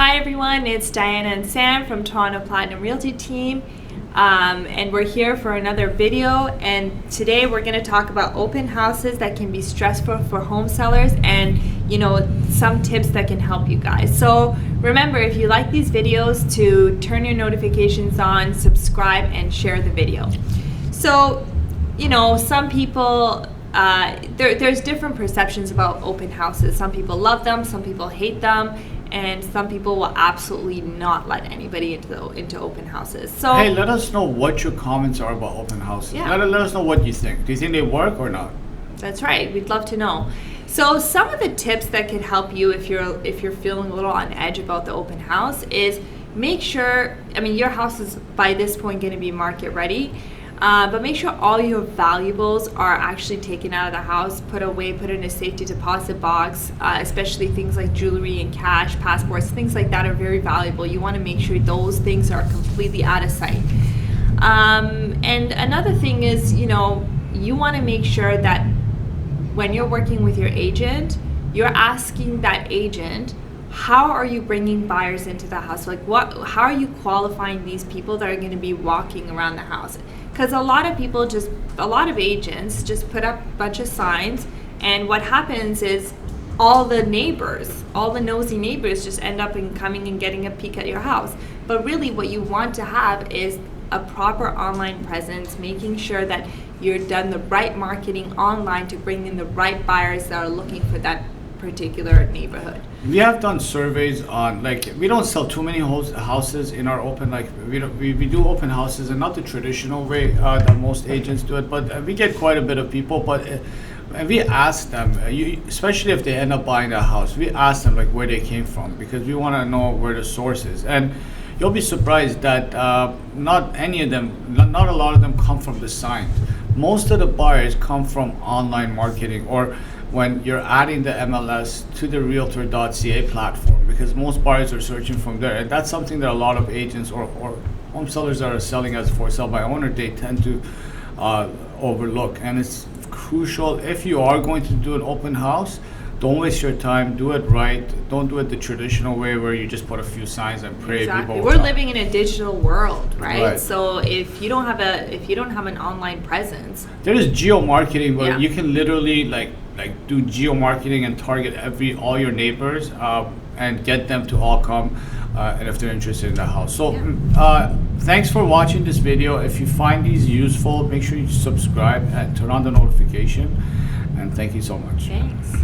Hi everyone, it's Diana and Sam from Toronto Platinum Realty team, and we're here for another video. And today we're going to talk about open houses that can be stressful for home sellers, and some tips that can help you guys. So remember, if you like these videos, to turn your notifications on, subscribe, and share the video. So some people. There's different perceptions about open houses. Some people love them, some people hate them, and some people will absolutely not let anybody into open houses. So hey, let us know what your comments are about open houses. Yeah. Let us know what you think. Do you think they work or not? That's right. We'd love to know. So some of the tips that could help you if you're feeling a little on edge about the open house is make sure. Your house is by this point going to be market ready. But make sure all your valuables are actually taken out of the house, put in a safety deposit box, especially things like jewelry and cash, passports, things like that are very valuable. You want to make sure those things are completely out of sight. And another thing is, you want to make sure that when you're working with your agent, you're asking that agent, how are you bringing buyers into the house? How are you qualifying these people that are going to be walking around the house? Because a lot of agents just put up a bunch of signs, and what happens is all the nosy neighbors just end up coming and getting a peek at your house. But really what you want to have is a proper online presence, making sure that you're done the right marketing online to bring in the right buyers that are looking for that particular neighborhood. We have done surveys on, we don't sell too many houses in our open, we do open houses and not the traditional way that most agents do it, but we get quite a bit of people. But and we ask them, especially if they end up buying a house, we ask them where they came from, because we want to know where the source is. And you'll be surprised that not a lot of them come from the signs. Most of the buyers come from online marketing, or when you're adding the MLS to the Realtor.ca platform, because most buyers are searching from there. And that's something that a lot of agents or home sellers that are selling as for sale by owner, they tend to overlook. And it's crucial, if you are going to do an open house, don't waste your time. Do it right. Don't do it the traditional way where you just put a few signs and pray. Exactly. People We're living in a digital world, right? Right. So if you don't have an online presence, there is geo marketing where Yeah. you can literally do geo marketing and target all your neighbors and get them to all come and if they're interested in the house. So thanks for watching this video. If you find these useful, make sure you subscribe and turn on the notification, and thank you so much. thanks.